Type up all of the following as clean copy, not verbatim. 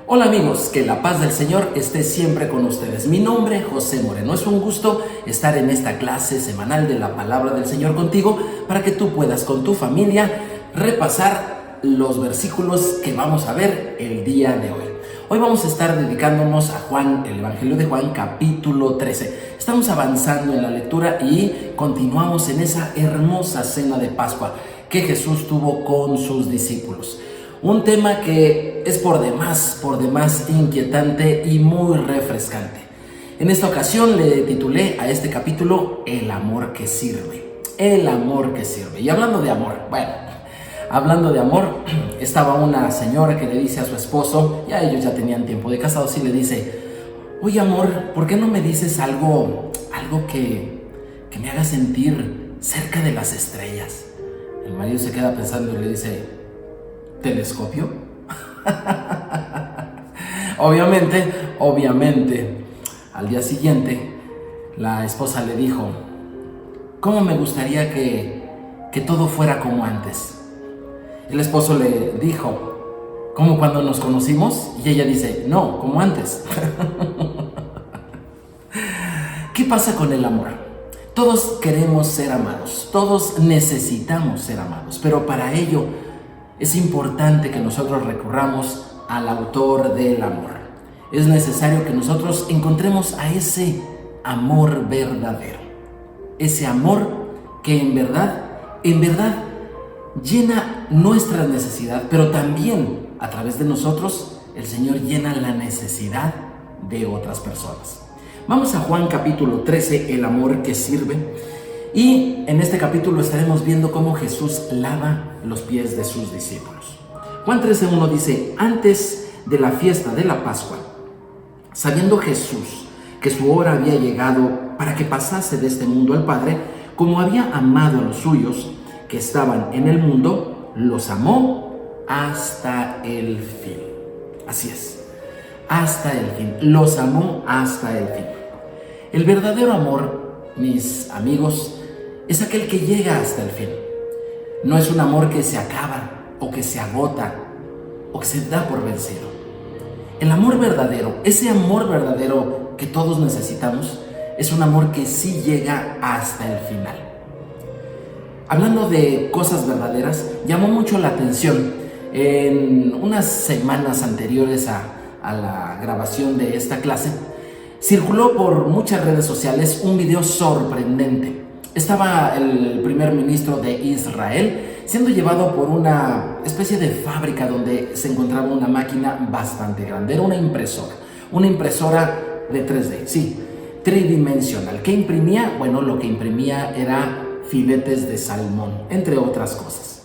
Hola amigos, que la paz del Señor esté siempre con ustedes. Mi nombre es José Moreno. Es un gusto estar en esta clase semanal de la Palabra del Señor contigo para que tú puedas con tu familia repasar los versículos que vamos a ver el día de hoy. Hoy vamos a estar dedicándonos a Juan, el Evangelio de Juan, capítulo 13. Estamos avanzando en la lectura y continuamos en esa hermosa cena de Pascua que Jesús tuvo con sus discípulos. Un tema que es por demás inquietante y muy refrescante. En esta ocasión le titulé a este capítulo El amor que sirve. El amor que sirve. Y hablando de amor, estaba una señora que le dice a su esposo, ya ellos ya tenían tiempo de casados, y le dice: oye amor, ¿por qué no me dices algo que me haga sentir cerca de las estrellas? El marido se queda pensando y le dice: ¿telescopio? Obviamente, al día siguiente, la esposa le dijo: ¿cómo me gustaría que todo fuera como antes? El esposo le dijo: ¿cómo cuando nos conocimos? Y ella dice: no, como antes. ¿Qué pasa con el amor? Todos queremos ser amados, todos necesitamos ser amados, pero para ello es importante que nosotros recurramos al autor del amor. Es necesario que nosotros encontremos a ese amor verdadero. Ese amor que en verdad llena nuestra necesidad, pero también a través de nosotros el Señor llena la necesidad de otras personas. Vamos a Juan capítulo 13, el amor que sirve. Y en este capítulo estaremos viendo cómo Jesús lava los pies de sus discípulos. Juan 13:1 dice: antes de la fiesta de la Pascua, sabiendo Jesús que su hora había llegado para que pasase de este mundo al Padre, como había amado a los suyos que estaban en el mundo, los amó hasta el fin. Así es, hasta el fin, los amó hasta el fin. El verdadero amor, mis amigos, es aquel que llega hasta el fin. No es un amor que se acaba o que se agota o que se da por vencido. El amor verdadero, ese amor verdadero que todos necesitamos, es un amor que sí llega hasta el final. Hablando de cosas verdaderas, llamó mucho la atención en unas semanas anteriores a la grabación de esta clase. Circuló por muchas redes sociales un video sorprendente. Estaba el primer ministro de Israel siendo llevado por una especie de fábrica donde se encontraba una máquina bastante grande. Era una impresora de 3D, sí, tridimensional. ¿Qué imprimía? Bueno, lo que imprimía era filetes de salmón, entre otras cosas.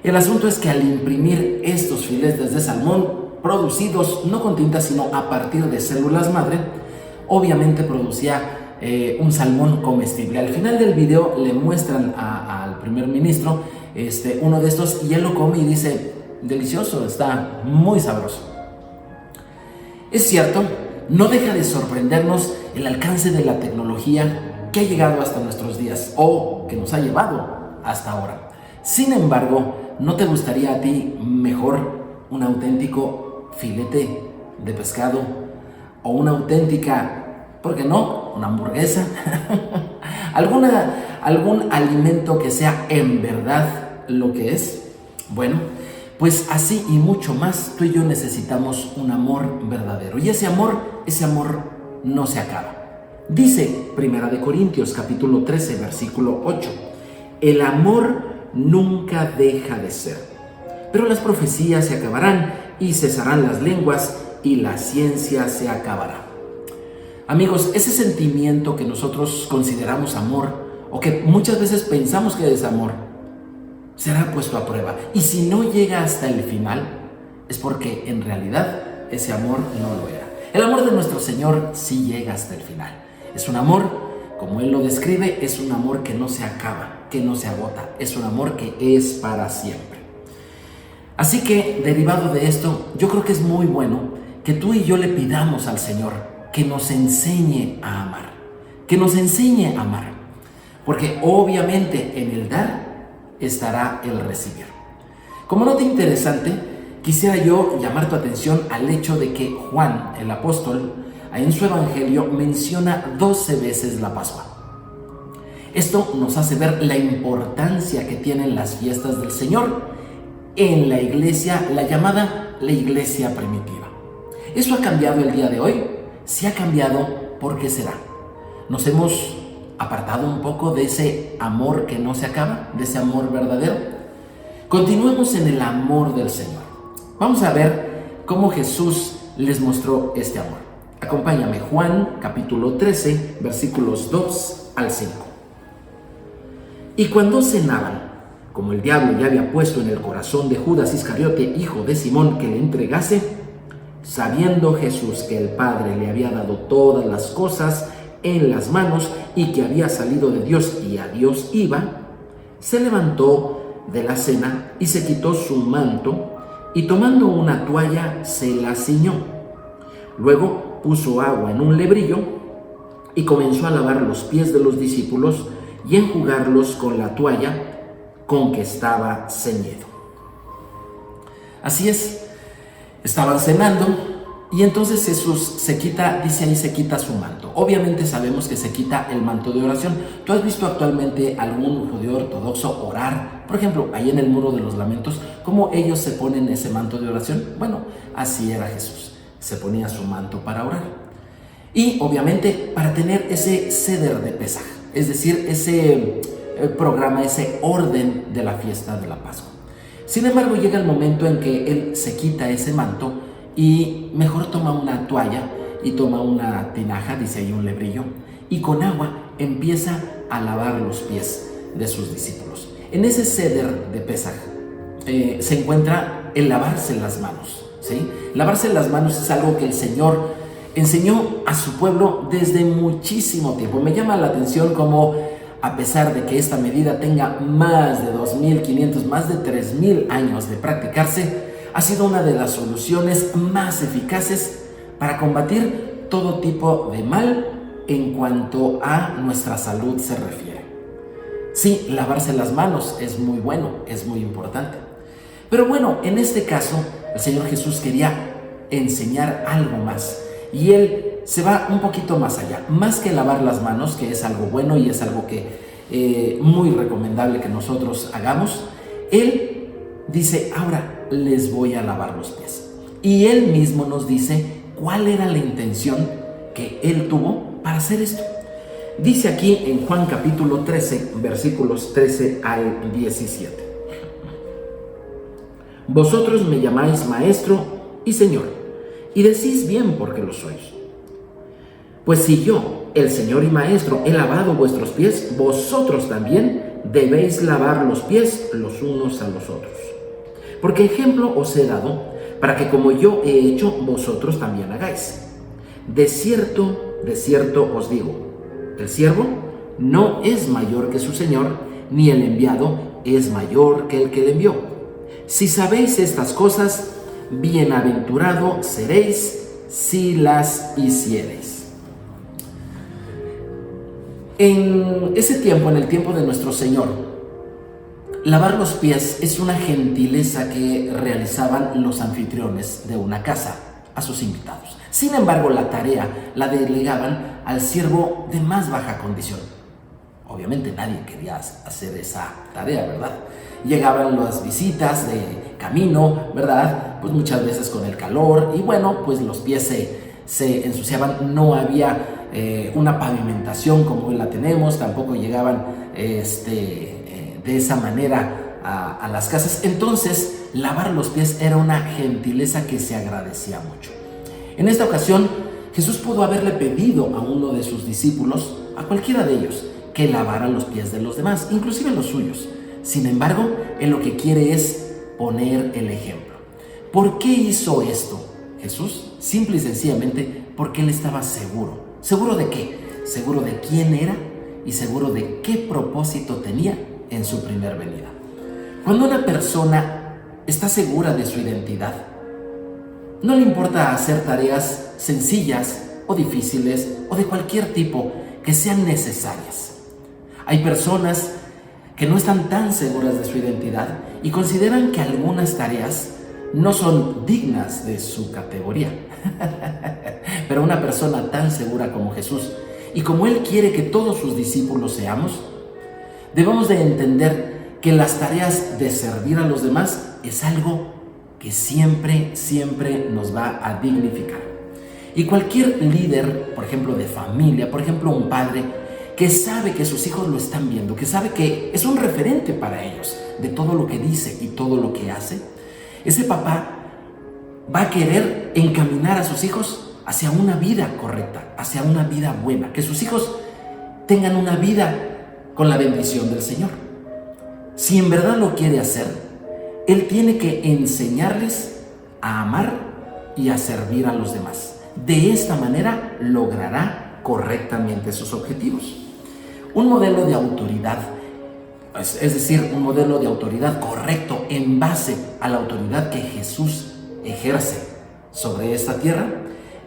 El asunto es que al imprimir estos filetes de salmón, producidos no con tinta sino a partir de células madre, obviamente producía un salmón comestible. Al final del video le muestran al primer ministro uno de estos y él lo come y dice: delicioso, está muy sabroso. Es cierto, no deja de sorprendernos el alcance de la tecnología que ha llegado hasta nuestros días o que nos ha llevado hasta ahora. Sin embargo, ¿no te gustaría a ti mejor un auténtico filete de pescado o una auténtica, ¿por qué no?, una hamburguesa? ¿Algún alimento que sea en verdad lo que es? Bueno, pues así y mucho más, tú y yo necesitamos un amor verdadero. Y ese amor no se acaba. Dice 1 Corintios capítulo 13, versículo 8: el amor nunca deja de ser, pero las profecías se acabarán y cesarán las lenguas y la ciencia se acabará. Amigos, ese sentimiento que nosotros consideramos amor o que muchas veces pensamos que es amor, será puesto a prueba. Y si no llega hasta el final, es porque en realidad ese amor no lo era. El amor de nuestro Señor sí llega hasta el final. Es un amor, como Él lo describe, es un amor que no se acaba, que no se agota. Es un amor que es para siempre. Así que, derivado de esto, yo creo que es muy bueno que tú y yo le pidamos al Señor que nos enseñe a amar, que nos enseñe a amar. Porque obviamente en el dar estará el recibir. Como nota interesante, quisiera yo llamar tu atención al hecho de que Juan, el apóstol, en su evangelio menciona 12 veces la Pascua. Esto nos hace ver la importancia que tienen las fiestas del Señor en la iglesia, la llamada la iglesia primitiva. ¿Eso ha cambiado el día de hoy? Si ha cambiado, ¿por qué será? Nos hemos apartado un poco de ese amor que no se acaba, de ese amor verdadero. Continuemos en el amor del Señor. Vamos a ver cómo Jesús les mostró este amor. Acompáñame, Juan capítulo 13, versículos 2 al 5. Y cuando cenaban, como el diablo ya había puesto en el corazón de Judas Iscariote, hijo de Simón, que le entregase, sabiendo Jesús que el Padre le había dado todas las cosas en las manos y que había salido de Dios y a Dios iba, se levantó de la cena y se quitó su manto y tomando una toalla se la ciñó. Luego puso agua en un lebrillo y comenzó a lavar los pies de los discípulos y enjugarlos con la toalla con que estaba ceñido. Así es, estaban cenando y entonces Jesús se quita, dice ahí, se quita su manto. Obviamente sabemos que se quita el manto de oración. ¿Tú has visto actualmente algún judío ortodoxo orar? Por ejemplo, ahí en el Muro de los Lamentos, ¿cómo ellos se ponen ese manto de oración? Bueno, así era Jesús. Se ponía su manto para orar. Y obviamente para tener ese ceder de Pesaj, es decir, ese programa, ese orden de la fiesta de la Pascua. Sin embargo, llega el momento en que él se quita ese manto y mejor toma una toalla y toma una tinaja, dice ahí un lebrillo, y con agua empieza a lavar los pies de sus discípulos. En ese ceder de Pesaj se encuentra el lavarse las manos, ¿sí? Lavarse las manos es algo que el Señor enseñó a su pueblo desde muchísimo tiempo. Me llama la atención cómo, a pesar de que esta medida tenga más de 2.500, más de 3.000 años de practicarse, ha sido una de las soluciones más eficaces para combatir todo tipo de mal en cuanto a nuestra salud se refiere. Sí, lavarse las manos es muy bueno, es muy importante. Pero bueno, en este caso, el Señor Jesús quería enseñar algo más. Y Él se va un poquito más allá. Más que lavar las manos, que es algo bueno y es algo que muy recomendable que nosotros hagamos, Él dice, ahora les voy a lavar los pies. Y Él mismo nos dice cuál era la intención que Él tuvo para hacer esto. Dice aquí en Juan capítulo 13, versículos 13 al 17. Vosotros me llamáis maestro y señor, y decís bien porque lo sois. Pues si yo, el Señor y Maestro, he lavado vuestros pies, vosotros también debéis lavar los pies los unos a los otros. Porque ejemplo os he dado, para que como yo he hecho, vosotros también hagáis. De cierto os digo, el siervo no es mayor que su Señor, ni el enviado es mayor que el que le envió. Si sabéis estas cosas, bienaventurado seréis si las hiciereis. En ese tiempo, en el tiempo de nuestro Señor, lavar los pies es una gentileza que realizaban los anfitriones de una casa a sus invitados. Sin embargo, la tarea la delegaban al siervo de más baja condición. Obviamente nadie quería hacer esa tarea, ¿verdad? Llegaban las visitas de camino, ¿verdad? Pues muchas veces con el calor y bueno, pues los pies se ensuciaban. No había una pavimentación como hoy la tenemos, tampoco llegaban de esa manera a las casas. Entonces, lavar los pies era una gentileza que se agradecía mucho. En esta ocasión, Jesús pudo haberle pedido a uno de sus discípulos, a cualquiera de ellos, que lavara los pies de los demás, inclusive los suyos. Sin embargo, Él lo que quiere es poner el ejemplo. ¿Por qué hizo esto Jesús? Simple y sencillamente porque Él estaba seguro. ¿Seguro de qué? Seguro de quién era y seguro de qué propósito tenía en su primer venida. Cuando una persona está segura de su identidad, no le importa hacer tareas sencillas o difíciles o de cualquier tipo que sean necesarias. Hay personas que no están tan seguras de su identidad y consideran que algunas tareas no son dignas de su categoría. Pero una persona tan segura como Jesús y como Él quiere que todos sus discípulos seamos, debemos de entender que las tareas de servir a los demás es algo que siempre nos va a dignificar. Y cualquier líder, por ejemplo, de familia, por ejemplo, un padre que sabe que sus hijos lo están viendo, que sabe que es un referente para ellos de todo lo que dice y todo lo que hace, ese papá va a querer encaminar a sus hijos hacia una vida correcta, hacia una vida buena, que sus hijos tengan una vida con la bendición del Señor. Si en verdad lo quiere hacer, Él tiene que enseñarles a amar y a servir a los demás. De esta manera logrará correctamente sus objetivos. Un modelo de autoridad, es decir, un modelo de autoridad correcto en base a la autoridad que Jesús ejerce sobre esta tierra,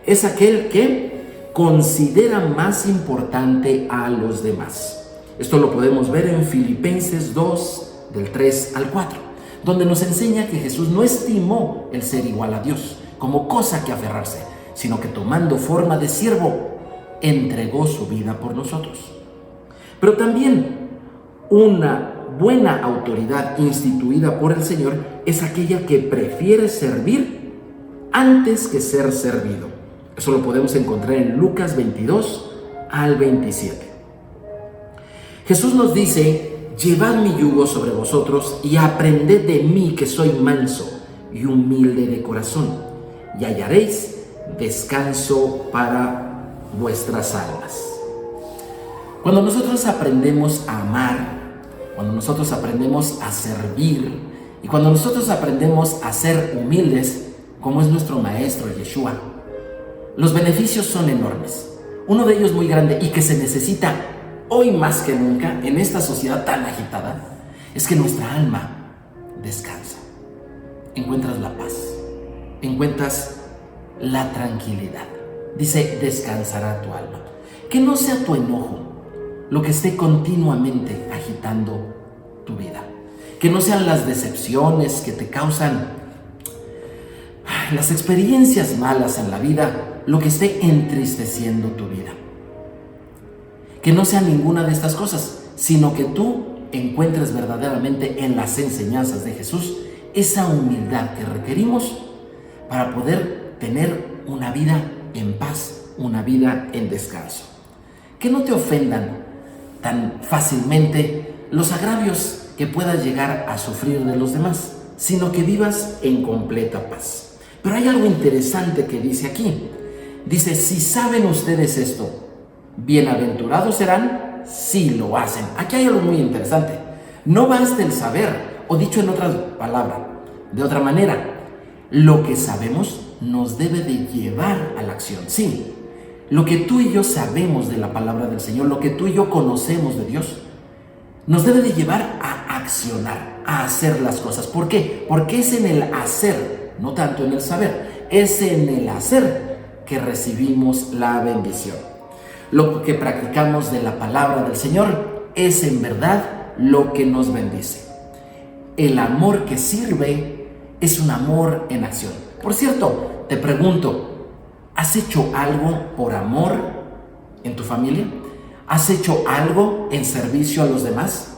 es aquel que considera más importante a los demás. Esto lo podemos ver en Filipenses 2, del 3 al 4, donde nos enseña que Jesús no estimó el ser igual a Dios como cosa que aferrarse, sino que tomando forma de siervo, entregó su vida por nosotros. Pero también una buena autoridad instituida por el Señor es aquella que prefiere servir antes que ser servido. Eso lo podemos encontrar en Lucas 22 al 27. Jesús nos dice: llevad mi yugo sobre vosotros y aprended de mí, que soy manso y humilde de corazón, y hallaréis descanso para vuestras almas. Cuando nosotros aprendemos a amar, cuando nosotros aprendemos a servir y cuando nosotros aprendemos a ser humildes, como es nuestro maestro Yeshua, los beneficios son enormes. Uno de ellos muy grande y que se necesita hoy más que nunca en esta sociedad tan agitada es que nuestra alma descansa. Encuentras la paz, encuentras la tranquilidad. Dice: descansará tu alma. Que no sea tu enojo lo que esté continuamente agitando tu vida. Que no sean las decepciones que te causan las experiencias malas en la vida lo que esté entristeciendo tu vida. Que no sea ninguna de estas cosas, sino que tú encuentres verdaderamente en las enseñanzas de Jesús esa humildad que requerimos para poder tener una vida en paz, una vida en descanso. Que no te ofendan tan fácilmente los agravios que puedas llegar a sufrir de los demás, sino que vivas en completa paz. Pero hay algo interesante que dice aquí. Dice: si saben ustedes esto, bienaventurados serán si lo hacen. Aquí hay algo muy interesante. No basta el saber, o dicho en otras palabras, de otra manera, lo que sabemos nos debe de llevar a la acción. Sí, lo que tú y yo sabemos de la palabra del Señor, lo que tú y yo conocemos de Dios, nos debe de llevar a accionar, a hacer las cosas. ¿Por qué? Porque es en el hacer, no tanto en el saber, es en el hacer que recibimos la bendición. Lo que practicamos de la palabra del Señor es en verdad lo que nos bendice. El amor que sirve es un amor en acción. Por cierto, te pregunto, ¿has hecho algo por amor en tu familia? ¿Has hecho algo en servicio a los demás?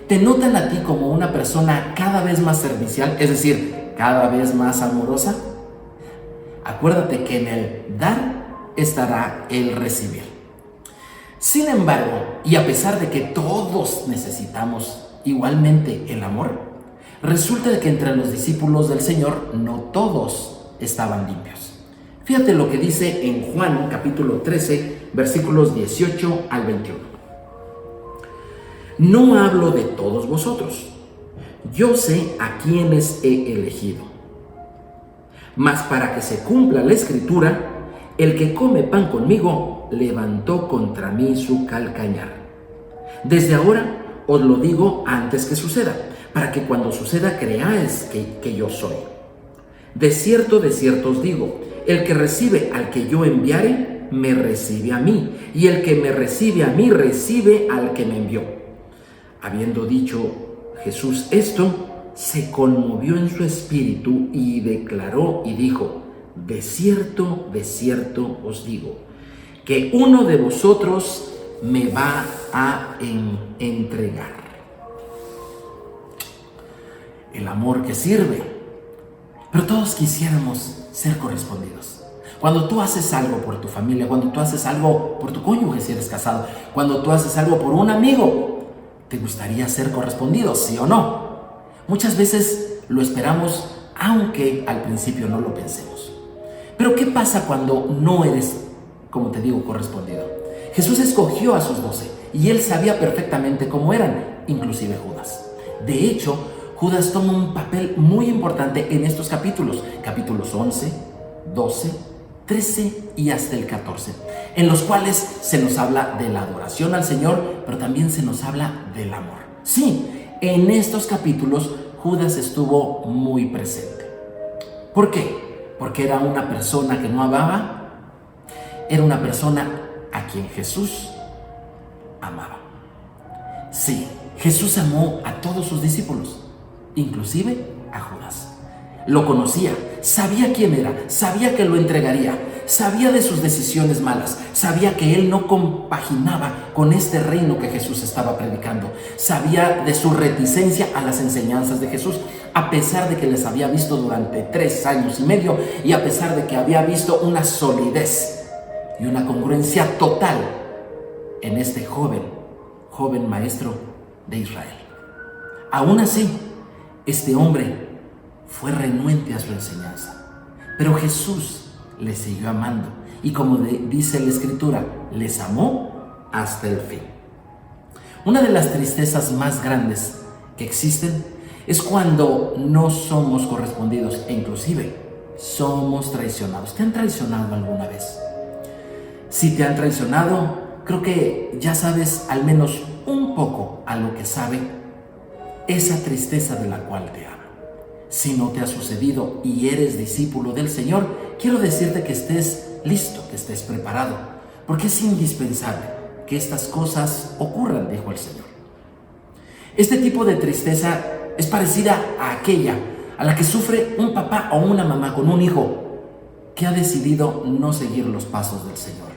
¿Te notan a ti como una persona cada vez más servicial, es decir, cada vez más amorosa? Acuérdate que en el dar estará el recibir. Sin embargo, y a pesar de que todos necesitamos igualmente el amor, resulta que entre los discípulos del Señor no todos estaban limpios. Fíjate lo que dice en Juan capítulo 13, versículos 18 al 21. No hablo de todos vosotros, yo sé a quienes he elegido. Mas para que se cumpla la escritura, el que come pan conmigo levantó contra mí su calcañar. Desde ahora os lo digo antes que suceda, para que cuando suceda creáis que yo soy. De cierto os digo, el que recibe al que yo enviare, me recibe a mí, y el que me recibe a mí, recibe al que me envió. Habiendo dicho Jesús esto, se conmovió en su espíritu y declaró y dijo: de cierto os digo, que uno de vosotros me va a entregar. El amor que sirve. Pero todos quisiéramos ser correspondidos. Cuando tú haces algo por tu familia, cuando tú haces algo por tu cónyuge si eres casado, cuando tú haces algo por un amigo, ¿te gustaría ser correspondido, sí o no? Muchas veces lo esperamos, aunque al principio no lo pensemos. Pero ¿qué pasa cuando no eres, como te digo, correspondido? Jesús escogió a sus 12 y él sabía perfectamente cómo eran, inclusive Judas. De hecho, Judas toma un papel muy importante en estos capítulos 11, 12, 13 y hasta el 14, en los cuales se nos habla de la adoración al Señor, pero también se nos habla del amor. Sí, en estos capítulos Judas estuvo muy presente. ¿Por qué? Porque era una persona que no amaba, era una persona a quien Jesús amaba. Sí, Jesús amó a todos sus discípulos, inclusive a Judas. Lo conocía, sabía quién era, sabía que lo entregaría, sabía de sus decisiones malas, sabía que él no compaginaba con este reino que Jesús estaba predicando, sabía de su reticencia a las enseñanzas de Jesús, a pesar de que les había visto durante 3 años y medio y a pesar de que había visto una solidez y una congruencia total en este joven maestro de Israel. Aún así, este hombre fue renuente a su enseñanza, pero Jesús les siguió amando y, como dice la Escritura, les amó hasta el fin. Una de las tristezas más grandes que existen es cuando no somos correspondidos e inclusive somos traicionados. ¿Te han traicionado alguna vez? Si te han traicionado, creo que ya sabes al menos un poco a lo que sabe esa tristeza de la cual te hablo. Si no te ha sucedido y eres discípulo del Señor, quiero decirte que estés listo, que estés preparado, porque es indispensable que estas cosas ocurran, dijo el Señor. Este tipo de tristeza es parecida a aquella a la que sufre un papá o una mamá con un hijo que ha decidido no seguir los pasos del Señor.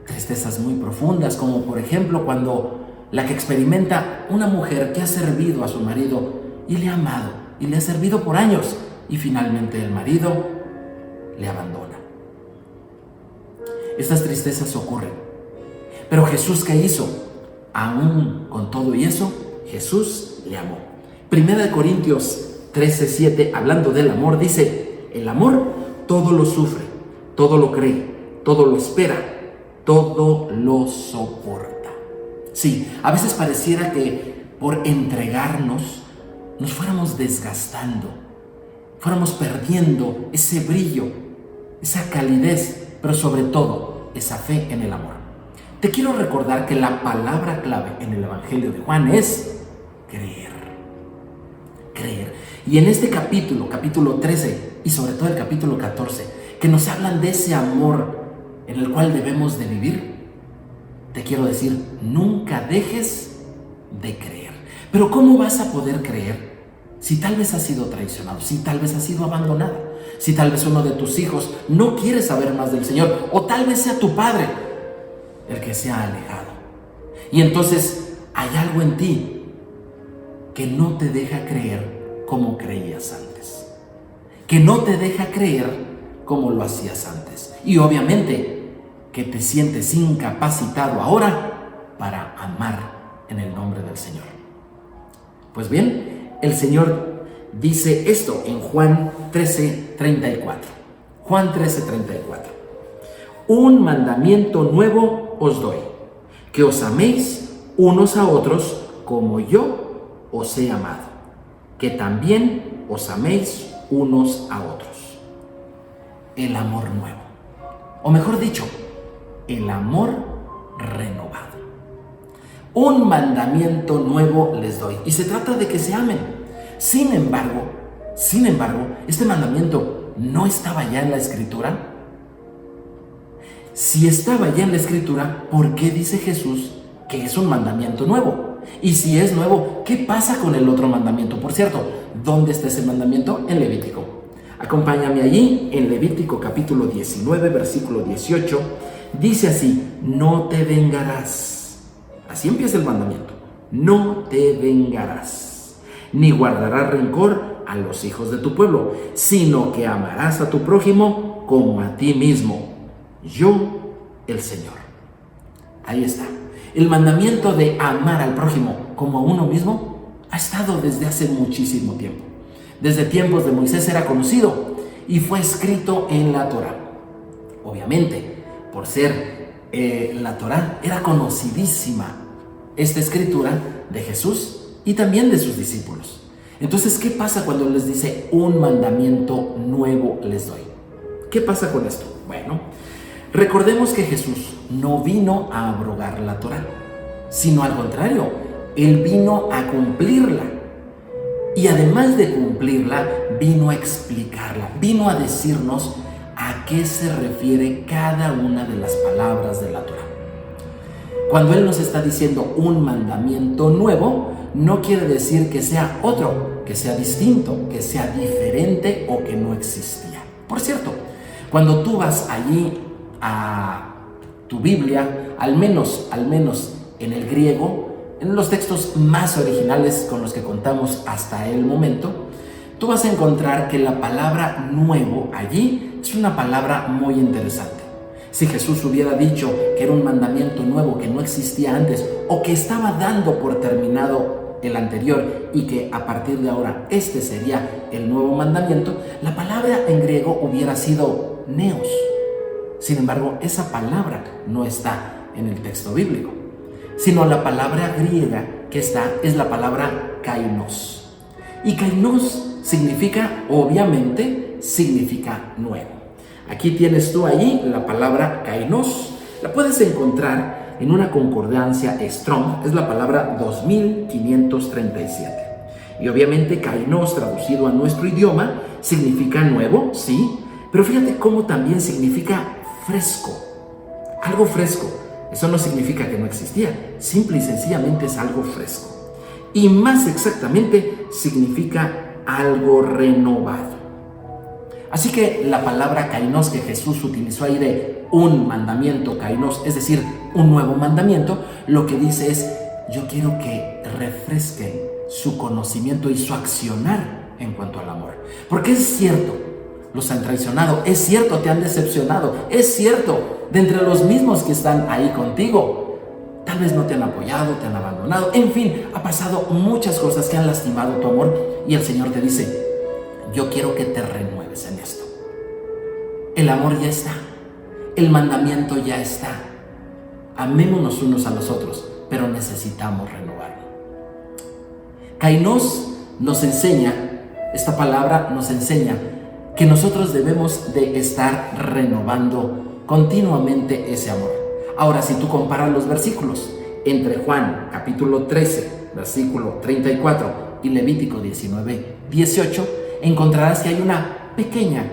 Tristezas muy profundas, como por ejemplo cuando la que experimenta una mujer que ha servido a su marido y le ha amado y le ha servido por años y finalmente el marido le abandona. Estas tristezas ocurren. Pero Jesús, ¿qué hizo? Aún con todo y eso, Jesús le amó. Primera de Corintios 13:7, hablando del amor, dice: el amor todo lo sufre, todo lo cree, todo lo espera, todo lo soporta. Sí, a veces pareciera que por entregarnos nos fuéramos desgastando, fuéramos perdiendo ese brillo, esa calidez, pero sobre todo esa fe en el amor. Te quiero recordar que la palabra clave en el Evangelio de Juan es creer. Creer. Y en este capítulo 13 y sobre todo el capítulo 14, que nos hablan de ese amor en el cual debemos de vivir, te quiero decir, nunca dejes de creer. Pero ¿cómo vas a poder creer si tal vez has sido traicionado, si tal vez has sido abandonado, si tal vez uno de tus hijos no quiere saber más del Señor, o tal vez sea tu padre el que se ha alejado? Y entonces hay algo en ti que no te deja creer como creías antes, que no te deja creer como lo hacías antes, y obviamente que te sientes incapacitado ahora para amar en el nombre del Señor. Pues bien, el Señor dice esto en Juan 13:34. Juan 13:34. Un mandamiento nuevo os doy, que os améis unos a otros como yo os he amado, que también os améis unos a otros. El amor nuevo, o mejor dicho, el amor renovado. Un mandamiento nuevo les doy, y se trata de que se amen. Sin embargo, este mandamiento no estaba ya en la Escritura. Si estaba ya en la Escritura, ¿por qué dice Jesús que es un mandamiento nuevo? Y si es nuevo, ¿qué pasa con el otro mandamiento? Por cierto, ¿dónde está ese mandamiento? En Levítico. Acompáñame allí, en Levítico capítulo 19, versículo 18. Dice así: no te vengarás. Así empieza el mandamiento. No te vengarás, ni guardarás rencor a los hijos de tu pueblo, sino que amarás a tu prójimo como a ti mismo. Yo, el Señor. Ahí está. El mandamiento de amar al prójimo como a uno mismo ha estado desde hace muchísimo tiempo. Desde tiempos de Moisés era conocido y fue escrito en la Torá. Obviamente, por ser la Torá, era conocidísima esta escritura de Jesús y también de sus discípulos. Entonces, ¿qué pasa cuando les dice un mandamiento nuevo les doy? ¿Qué pasa con esto? Bueno, recordemos que Jesús no vino a abrogar la Torá, sino al contrario, Él vino a cumplirla. Y además de cumplirla, vino a explicarla, vino a decirnos a qué se refiere cada una de las palabras de la Torá. Cuando Él nos está diciendo un mandamiento nuevo, no quiere decir que sea otro, que sea distinto, que sea diferente o que no existía. Por cierto, cuando tú vas allí a tu Biblia, al menos en el griego, en los textos más originales con los que contamos hasta el momento, tú vas a encontrar que la palabra nuevo allí es una palabra muy interesante. Si Jesús hubiera dicho que era un mandamiento nuevo que no existía antes, o que estaba dando por terminado el anterior y que a partir de ahora este sería el nuevo mandamiento, la palabra en griego hubiera sido neos. Sin embargo, esa palabra no está en el texto bíblico, sino la palabra griega que está es la palabra kainos. Y kainos significa, obviamente, significa nuevo. Aquí tienes tú allí la palabra kainos. La puedes encontrar en una concordancia Strong, es la palabra 2537. Y obviamente kainos, traducido a nuestro idioma, significa nuevo, sí, pero fíjate cómo también significa fresco, algo fresco. Eso no significa que no existía, simple y sencillamente es algo fresco. Y más exactamente significa algo renovado. Así que la palabra kainos que Jesús utilizó ahí de un mandamiento, kainos, es decir, un nuevo mandamiento, lo que dice es: yo quiero que refresquen su conocimiento y su accionar en cuanto al amor. Porque es cierto, los han traicionado, es cierto, te han decepcionado, es cierto, de entre los mismos que están ahí contigo, tal vez no te han apoyado, te han abandonado, en fin, ha pasado muchas cosas que han lastimado tu amor y el Señor te dice: yo quiero que te renueves en esto. El amor ya está, el mandamiento ya está. Amémonos unos a los otros, pero necesitamos renovarlo. Kainos nos enseña, esta palabra nos enseña que nosotros debemos de estar renovando continuamente ese amor. Ahora, si tú comparas los versículos entre Juan capítulo 13, versículo 34 y Levítico 19, 18, encontrarás que hay una pequeña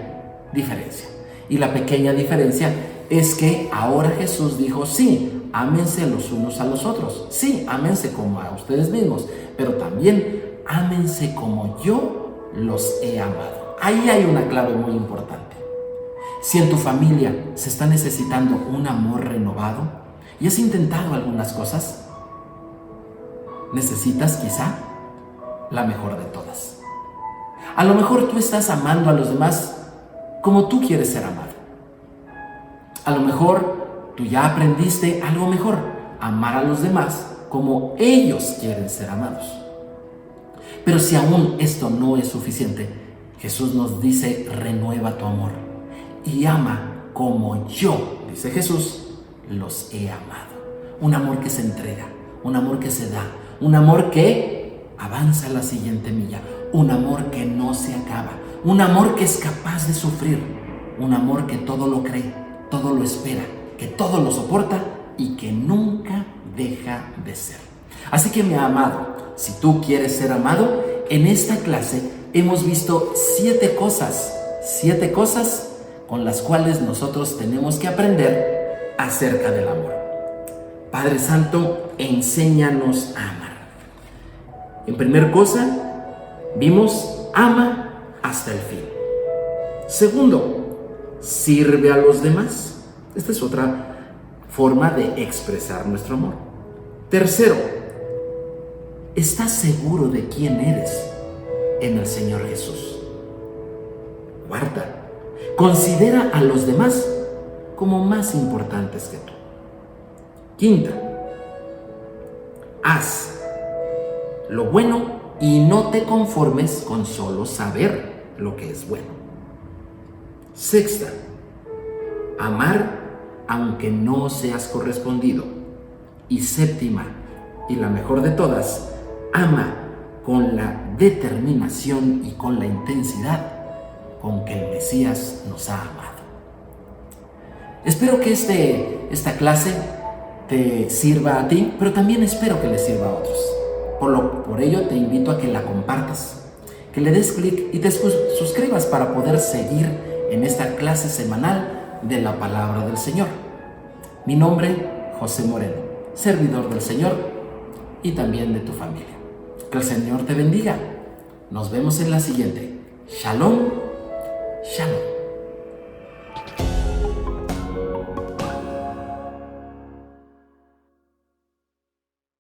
diferencia. Y la pequeña diferencia es que ahora Jesús dijo: sí, ámense los unos a los otros. Sí, ámense como a ustedes mismos, pero también ámense como yo los he amado. Ahí hay una clave muy importante. Si en tu familia se está necesitando un amor renovado y has intentado algunas cosas, necesitas quizá la mejor de todas. A lo mejor tú estás amando a los demás como tú quieres ser amado. A lo mejor tú ya aprendiste algo mejor: amar a los demás como ellos quieren ser amados. Pero si aún esto no es suficiente, Jesús nos dice: renueva tu amor y ama como yo, dice Jesús, los he amado. Un amor que se entrega, un amor que se da, un amor que avanza a la siguiente milla, un amor que no se acaba, un amor que es capaz de sufrir, un amor que todo lo cree, todo lo espera, que todo lo soporta y que nunca deja de ser. Así que, mi amado, si tú quieres ser amado, en esta clase hemos visto 7 cosas con las cuales nosotros tenemos que aprender acerca del amor. Padre Santo, enséñanos a amar. En primer cosa, vimos ama hasta el fin. Segundo, sirve a los demás. Esta es otra forma de expresar nuestro amor. Tercero, ¿estás seguro de quién eres en el Señor Jesús? Cuarta, considera a los demás como más importantes que tú. Quinta, haz lo bueno y no te conformes con solo saber lo que es bueno. Sexta, amar aunque no seas correspondido. Y séptima, y la mejor de todas, ama con la determinación y con la intensidad con que el Mesías nos ha amado. Espero que esta clase te sirva a ti, pero también espero que le sirva a otros. Por ello te invito a que la compartas, que le des clic y te suscribas para poder seguir en esta clase semanal de la palabra del Señor. Mi nombre, José Moreno, servidor del Señor y también de tu familia. Que el Señor te bendiga. Nos vemos en la siguiente. Shalom, shalom.